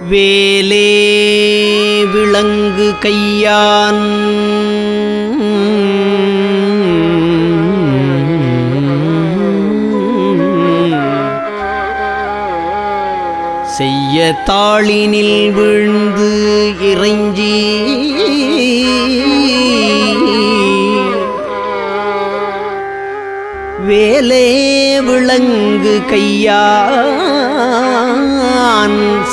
வேலே விளங்கு கையான் செய்ய தாளினில் விழுந்து இறைஞ்சி வேலே விளங்கு கையான்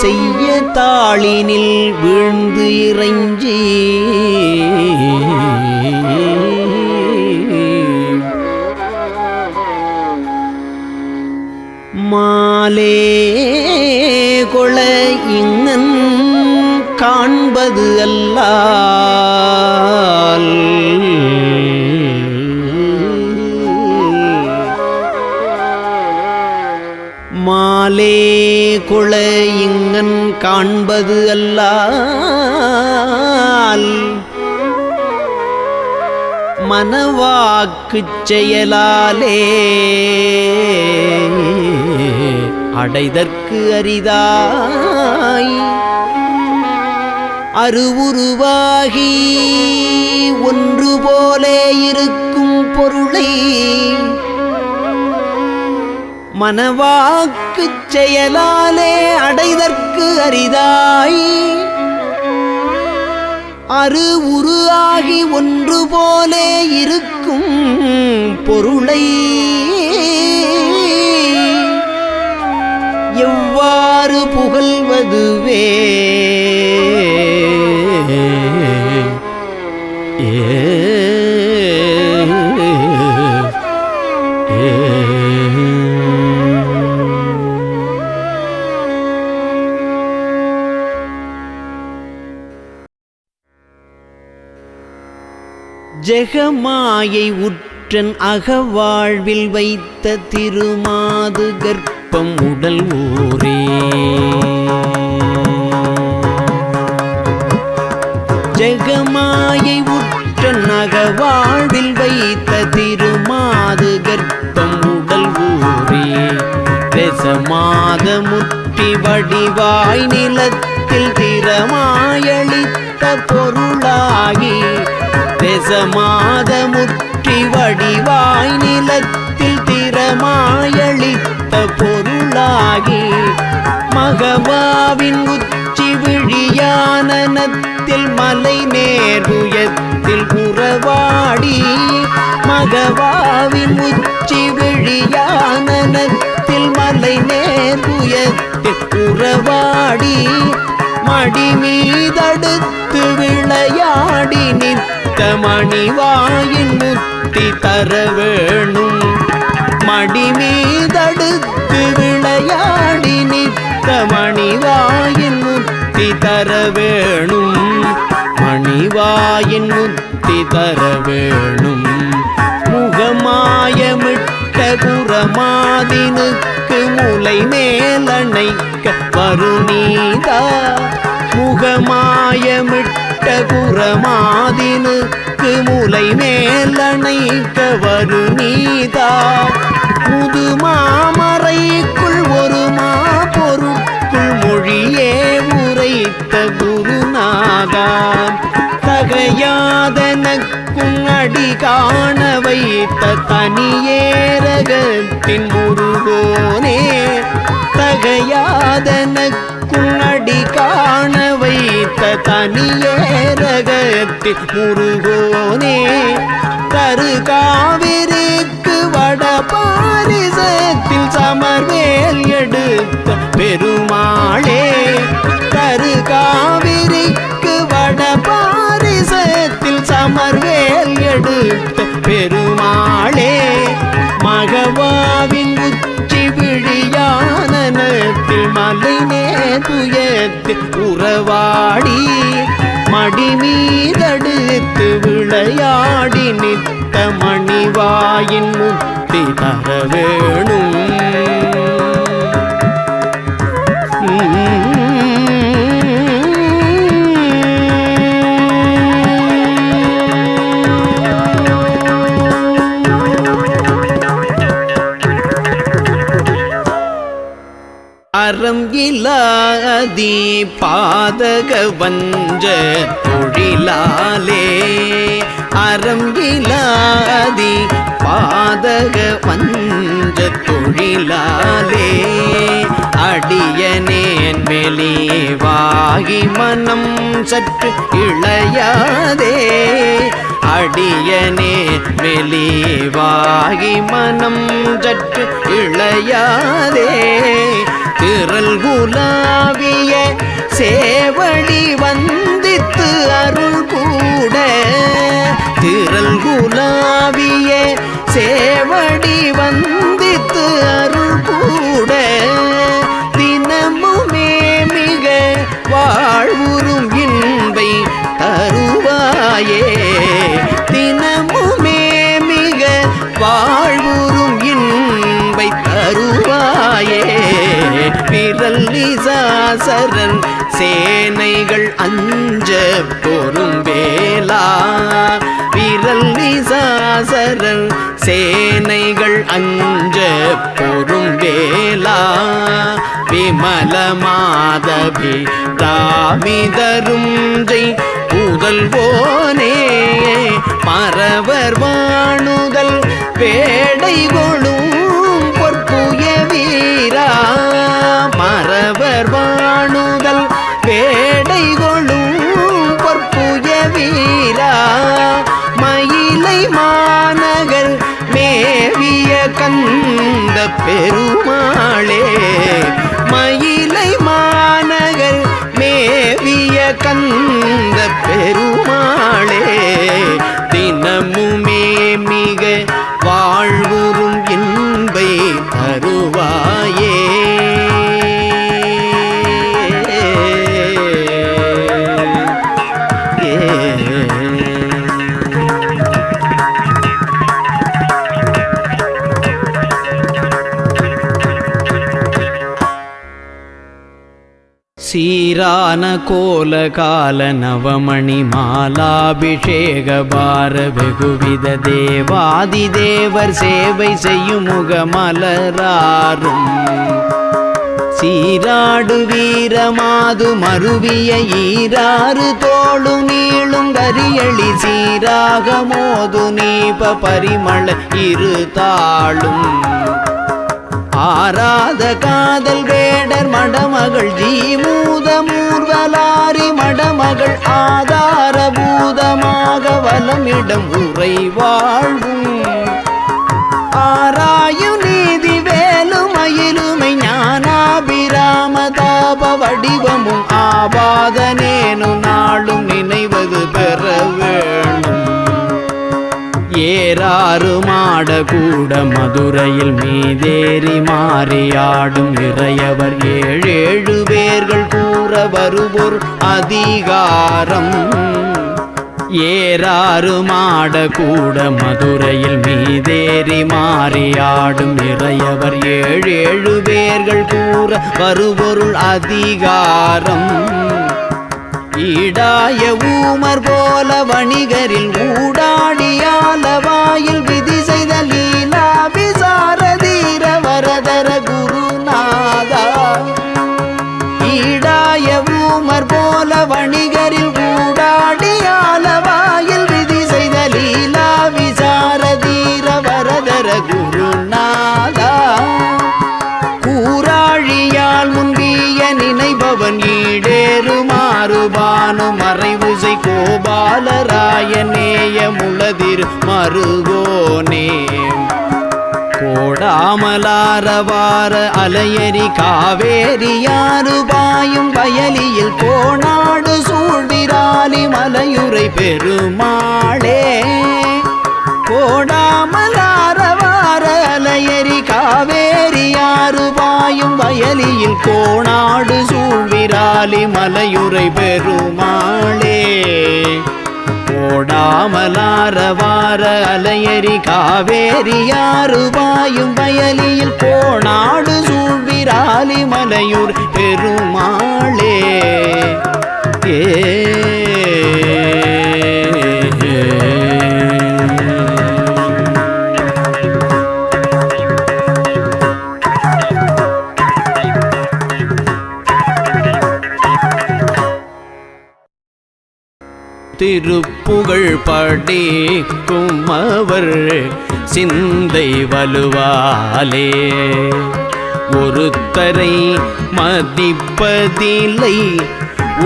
செய்ய தாளினில் விழுந்து இறைஞ்சி மாலே கொள இங்கன் காண்பது அல்லால் மாலே கொள இங்கன் காண்பது அல்லால் மனவாக்குச் செயலாலே அடைதற்கு அரிதாய் அருவுருவாகி ஒன்று போலே இருக்கும் பொருளை மனவாக்குச் செயலாலே அடைதற்கு அரிதாய் அரு உரு ஆகி ஒன்று போலே இருக்கும் பொருளை எவ்வாறு புகழ்வதுவே ஜெகமாயை உற்றன் அகவாழ்வில் வைத்த திருமாது கர்ப்பம் உடல் ஊரே ஜெகமாயை உற்றன் அகவாழ்வில் வைத்த திருமாது கர்ப்பம் உடல் ஊரே ரசமாத முற்றி வடிவாய் நிலத்தில் திறமாயளித்த பொருளாகி ரசமாத முற்றி வடிவாய் நிலத்தில் திறமாயளித்த பொருளாகி மகவாவின் உச்சி விழியானனத்தில் மலை நேர்வுயத்தில் உறவாடி மகவாவின் உச்சி விழியானனத்தில் மலை நேர்வுயத்தில் உறவாடி மடி மீதடுத்து விளையாடி நிற்க மணிவாயின் முத்தி தர வேணும் மடி மீதடுத்து விளையாடி நிற்க மணிவாயின் முத்தி தர வேணும் மணிவாயின் முத்தி தர வேணும் முகமாயமிட்ட குரமாதினுக்கு முலை மேலணைக்க வருநீதா முகமாயமிட்ட குரமாதினுக்கு முலை மேலணைக்க வருநீதா முதுமாமறைக்குள் ஒரு மாபொருட்குள் மொழியே உரைத்த குருநாதா தகையாதனக்கும் அடி காண வைத்த தனியேரகத்தின் முருகோனே தகையாதனக்கும் அடி காண வைத்த தனியேரகத்தின் முருகோனே தரு காவிரிக்கு வட பாரிசத்தில் சமர்வேல் எடுத்த பெருமாளே தரு காவிரிக்கு வட பாரிசத்தில் சமர்வேல் எடுத்த பெருமாளே மகவாவின் உச்சி விழியானனத்தில் மலை நேர்வுயத்தில் உறவாடி மடி மீதடுத்து விளையாடி நிற்க மணிவாயின் முத்தி தர வேணும் அற அறம் இல்லாதி பாதக வஞ்ச தொழிலாலே அறம் இல்லாதி பாதக வஞ்ச தொழிலாலே அடியனேன் மெலிவாகி மனம் சற்று இளையாதே அடியனே மெலிவாகி மனம் சற்று இளையாதே திரள் குலாவிய சேவடி வந்தித்து அருள் கூட திரள் குலாவிய சேவடி வந்தித்து அருள் கூட தினமுமே மிக வாழ்வுறும் இன்பை தருவாயே தினமுமே மிக வாழ்வுறும் இன்பை தருவாயே பிரல்லிசாசரன் சேனைகள் அஞ்ச பொறும் வேளா பிரல்லிசாசரன் சேனைகள் அஞ்ச பொறும் வேளா விமல மாதவி ராமிதரும் ஜெய் புதல்வோனே மறவர் வாணுதல் பேடை கொளும் பொற்புய வீரா மறவர் வாணுதல் பேடை கொளும் பொற்புய வீரா மயிலை மாநகர் மேவிய கந்த பெருமாளே மயிலை மாநகர் மேவிய கந்த பெருமாளே தினமுமே மிக வாழ்வுறும் இன்பை தருவாயே சீரான கோலகால நவமணி மாலாபிஷேக பார வெகுவித தேவாதி தேவர் சேவை செய்யும் முகமலராரும் சீராடு வீரமாது மருவிய ஈராறு தோளு நீளும் கரியளி சீராக மோது நீப பரிமள இரு தாளும் ஆராத காதல் வேடர் மடமகள் ஜீமூத மூர்வலாரி மடமகள் ஆதார பூதமாக வலமிடம் உரை வாழ்வும் ஆராயு நீதி வேலுமயிலுமை ஞானாபிராம தாப வடிவமும் ஆபாதனேனு நாளும் நினைவது பெற வேணும் ஏறாறு மாட கூட மதுரையில் மீதேறி மாறியாடும் இறையவர் ஏழேழு பேர்கள் கூற வருவோர் அதிகாரம் ஏறாறு மாட கூட மதுரையில் மீதேறி மாறியாடும் இறையவர் ஏழேழு பேர்கள் கூற வருபொருள் அதிகாரம் ஈடாய ஊமர் போல வணிகரில் ஊடாடியாலவாயில் விதி செய்த லீலா விசாரதீர வரதர குருநாதா ஈடாய ஊமர் போல வணிகரில் ஊடாடியாலவாயில் விதி செய்த லீலா விசாரதீர வரதர குருநாதா கூராழியால் முன்பிய நினைபவன் ஈடேறு மாறுபானு மறைவுசை கோபாலராயநேய முளதிர் மருகோனே கோடாமலாரவார அலையரி காவேரியாறு பாயும் வயலியில் கோணாடு சூழ்விராலி மலையுரை பெருமாளே கோடாமலாரவார அலையரி காவேரியாறு பாயும் வயலியில் கோணாடு சூழ்விராலி மலையுரை பெருமாளே கோடாமலாரவார அலையரி காவேரியாறு பாயும் வயலியில் கோணாடு சூழ்விராலி மலையுர் பெருமாளே திருப்புகழ் படிக்கும் அவர் சிந்தை வலுவாலே ஒருத்தரை மதிப்பதில்லை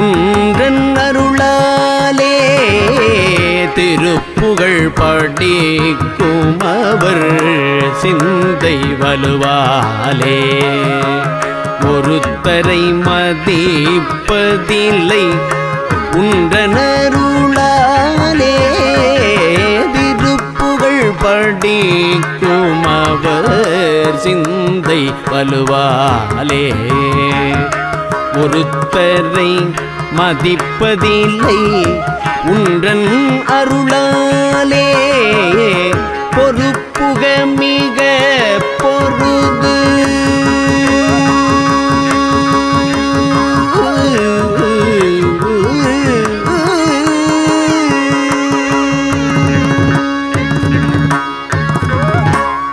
உன்றன் அருளாலே திருப்புகழ் படிக்கும் அவர் சிந்தை வலுவாலே ஒருத்தரை மதிப்பதில்லை உன்றன் அருளாலே திருப்புகழ் படிக்கும் அவர் சிந்தை வலுவாலே ஒருத்தரை மதிப்பதில்லை உன்றன் அருளாலே பொறுப்புக மிக பொருது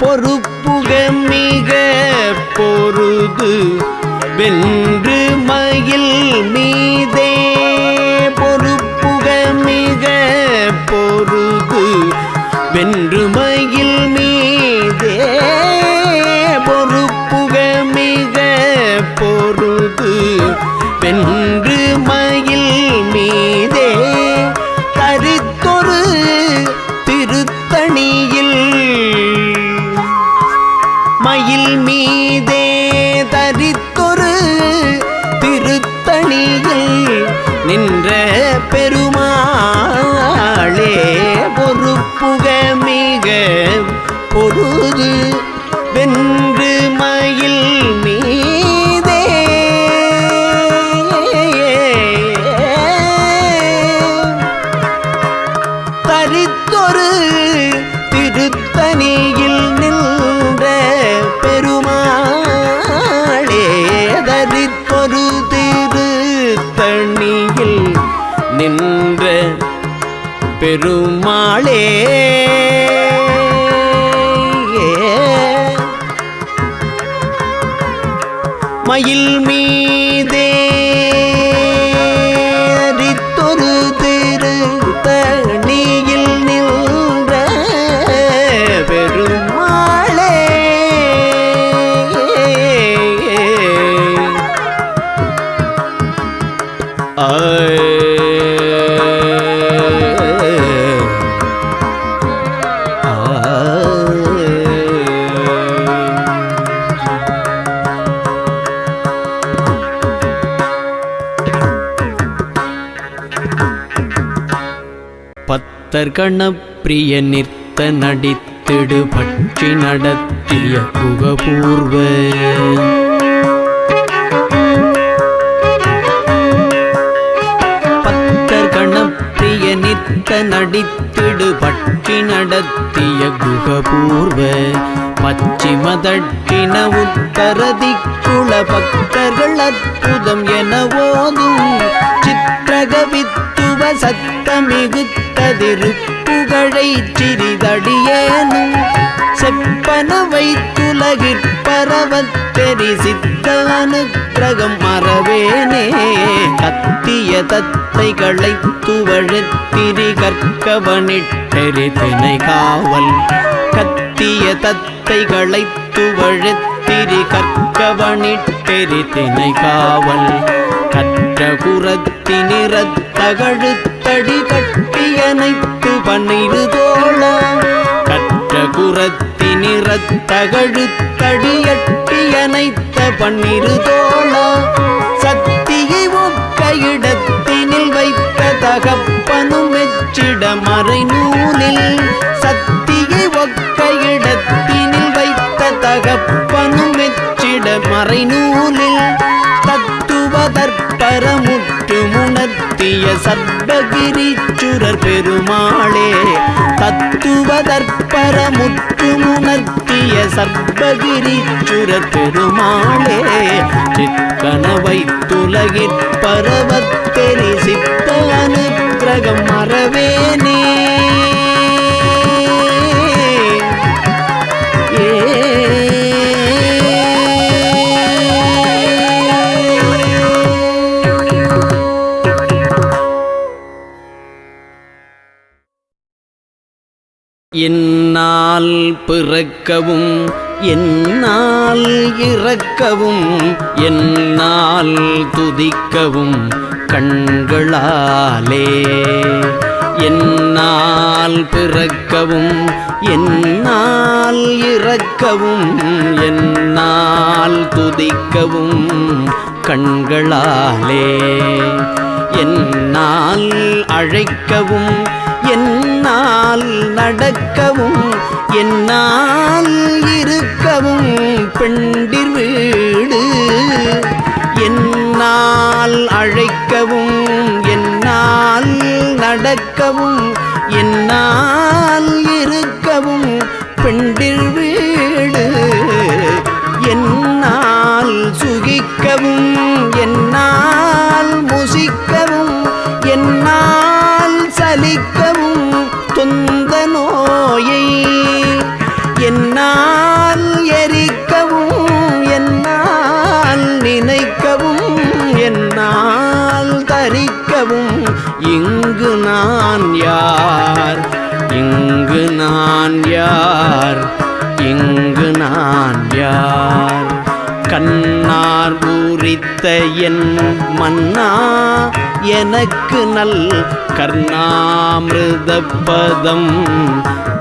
பொறுப்புக மிக பொருது வென்று மயில் மீதே பொறுப்புக மிக பொருது வென்று மயில் மீதே பொறுப்புக மிக பொருது வென்று மயில் மீதே தரித்தொரு திருத்தணியில் மயில் மீதே தரித்தொரு திருத்தணியில் நின்ற பெருமாளே பொறுப்புக மிக பொருது வென்று மயில் மீதே தரித்தொரு திருத்தணியில் நின்ற பெருமாளே தரித்தொரு திருத்தணியில் நின்ற பெருமாளே மயில் மீதே தரித்தொரு திருத்தணியில் நின்ற பெருமாளே பத்தர் கணப்பிரிய நிற்த நடித்திடு பற்றி நடத்திய குகபூர்வ பத்தர் கணப்பிரிய நிற்த நடித்திடு பற்றி நடத்திய குகபூர்வ பச்சிமதட்டின உத்தரதிக்குள பக்தர்கள் அற்புதம் என ஓதும் சித்திரகவித்துவ சத்தமிகுத்ததிருப்புகழை சிறிதடியேனும் செப்பன வைத்துலகிற்பரவத் தெரிசித்த அனுக்கிரகம் மறவேனே கத்திய தத்தைகளை துவழத்திரி கற்கவனிட்டெரி தினை காவல் கத்திய தத்தைகளை துவழத்திரி கற்கவனிட்டெரி தினை காவல் கற்ற குரத்தினிறத்தகழுத்தடி கட்டியனைத்து பன்னிரு தோளா கற்ற குரத்தினிறத்தகழுத்தடியட்டியனைத்த பன்னிரு தோளா சத்தியை ஒக்க இடத்தினில் வைத்த தகப்பனும் மெச்சிட மறை நூலில் சத்தியை ஒக்க இடத்தினில் வைத்த தகப்பனும் மெச்சிட மறை நூலில் தத்துவதற்பரமுற்று முணர்த்திய சர்வகிரீச்சுரர் பெருமாளே தத்துவதற்பரமுற்று முணர்த்திய சர்வகிரீச்சுரர் பெருமாளே சிக்கனவை துலகிற்பரவத் தெரிசித்த அனுக்கிரகம் மறவேனே என்னால் பிறக்கவும் என்னால் இறக்கவும் என்னால் துதிக்கவும் கண்களாலே என்னால் பிறக்கவும் என்னால் இறக்கவும் என்னால் துதிக்கவும் கண்களாலே என்னால் அழைக்கவும் என்னால் நடக்கவும் என்னால் இருக்கவும் பெண்டிர் வீடு என்னால் அழைக்கவும் என்னால் நடக்கவும் என்னால் இருக்கவும் பெண்டிர் வீடு என்னால் சுகிக்கவும் என்னால் முசிக்கவும் என்னால் சலிக்கவும் தொந்த நோயை என்னால் எரிக்கவும் என்னால் நினைக்கவும் என்னால் தரிக்கவும் இங்கு நான் யார் இங்கு நான் யார் இங்கு நான் யார் கண்ணார் பூரித்த என் மன்னா எனக்கு நல் கர்ணாமிருத பதம்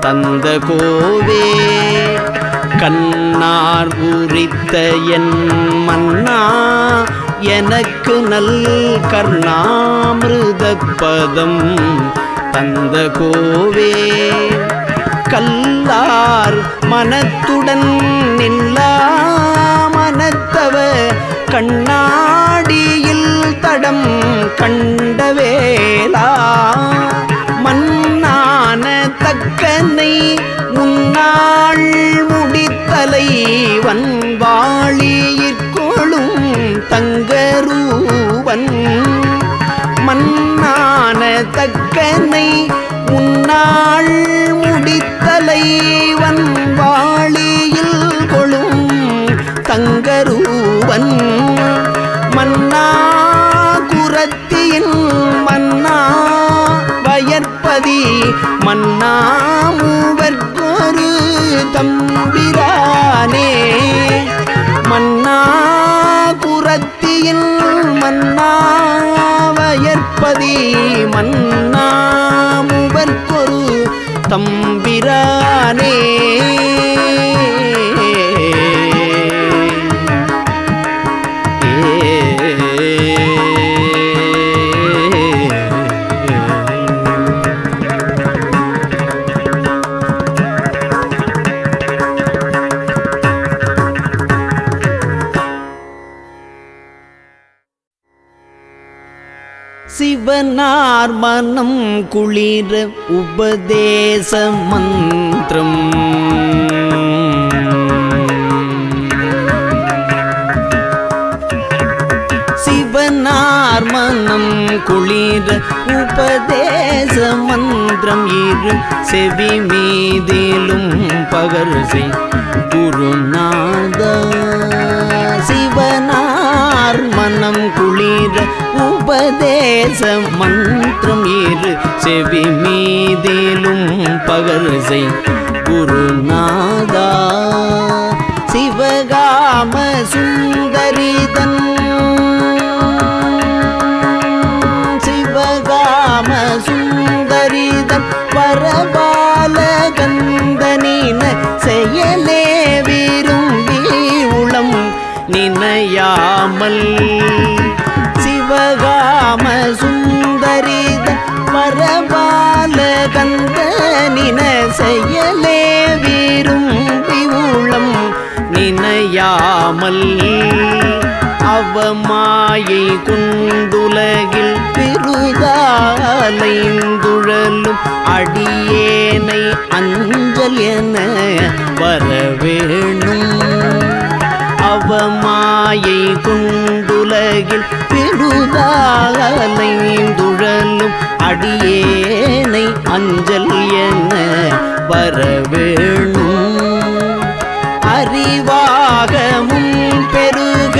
தந்த கோவே கண்ணார் பூரித்த என் மன்னா எனக்கு நல் கர்ணாமிருத பதம் தந்த கோவே கல்லார் மனத்துடன் நில்லா மனத்தவ கண்ணாடியில் தடம் கண்டவேலா மன்னான தக்கனை முன்னாள் முடித்தலை வன்வாளியிற்கொளும் தங்கரூவன் மன்னான தக்கனை முன்னாள் முடித்தலை வன்வாளியில் கொளும் தங்கரூவன் மன்னா குரத்தியின் மன்னா வயற்பதி மன்னா மூவர்க்கொரு தம்பிரானே மன்னா குரத்தியின் மன்னா வயற்பதி மன்னா மூவர்க்கொரு தம்பிரானே சிவனார் மனம் குளிர உபதேச மந்திரம் சிவனார் மனம் குளிர உபதேச மந்திரம் இரு செவி மீதிலும் பகர்சை குருநாதா சிவனார் மனம் குளிர உபதேச மந்திரம் இரு செவி மீதிலும் பகர்சை குருநாதா சிவகாம சுந்தரிதன் சிவகாம சுந்தரிதன் பரபாலகந்தனின செயலே விரும்பி உளம் நினையாமல் சிவகாம சுந்தரித பரபாலகந்தனின செயலே விரும்பி உளம் நினையாமல் அவமாயை கொண்டுலகில் பெருதாலைந்துழலும் அடியேனை அஞ்சல் என வரவேணும் அவமாயை கொண்டுலகில் பெருதாலைந்துழலும் அடியேனை அஞ்சல் என வரவேணும் அறிவாகமும் பெருக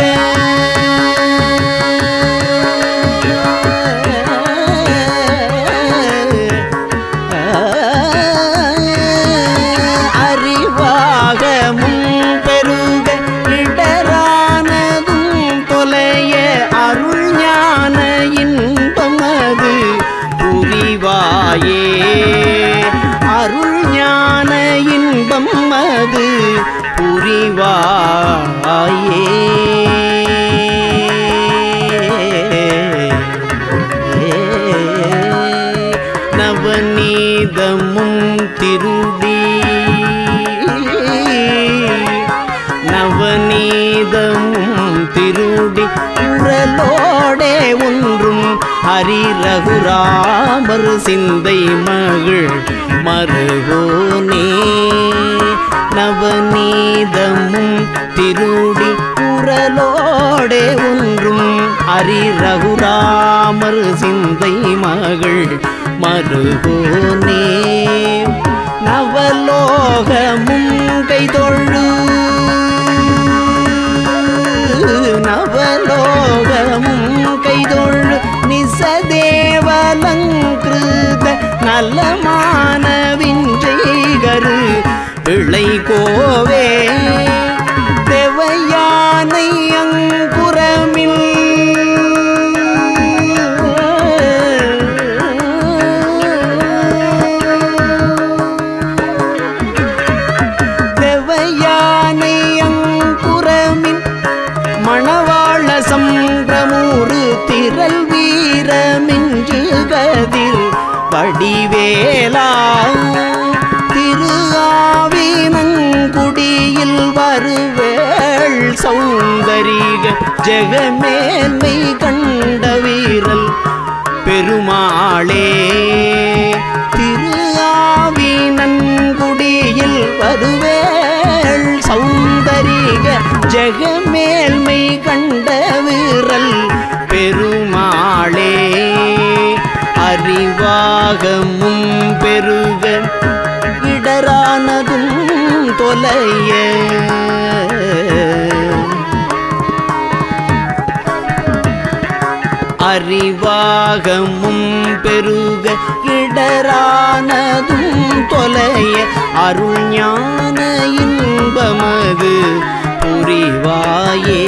ஹரி ரகுராமர் சிந்தை மகிழ் மருகோனே நவநீதமும் திருடி குரலோடே ஒன்றும் ஹரி ரகுராமர் சிந்தை மகிழ் மருகோனே நவலோகமும் கைதொழு நவலோகமும் கைதொழு நிசதேவலங்கிருத நலமான விஞ்சைகரு பிள்ளை கோவே தேவயானை அங்குரமில் தேவயானை அங்குரமில் மணவாள சம்பிரமூரு திரள் வீரமின்று கதிர் வடிவேலா திரு ஆவினங்குடியில் வருவேள் சௌந்தரிக ஜெகமேன்மை கண்ட வீரல் பெருமாளே திரு ஆவினங்குடியில் வருவேள் சௌந்தரிக ஜெகமேல்மை கண்ட வீரல் பெருமாளே அறிவாகமும் பெருக இடரானதும் தொலைய அறிவாகமும் பெருக இடரானதும் தொலைய அருள் ஞான இன்பமது புரிவாயே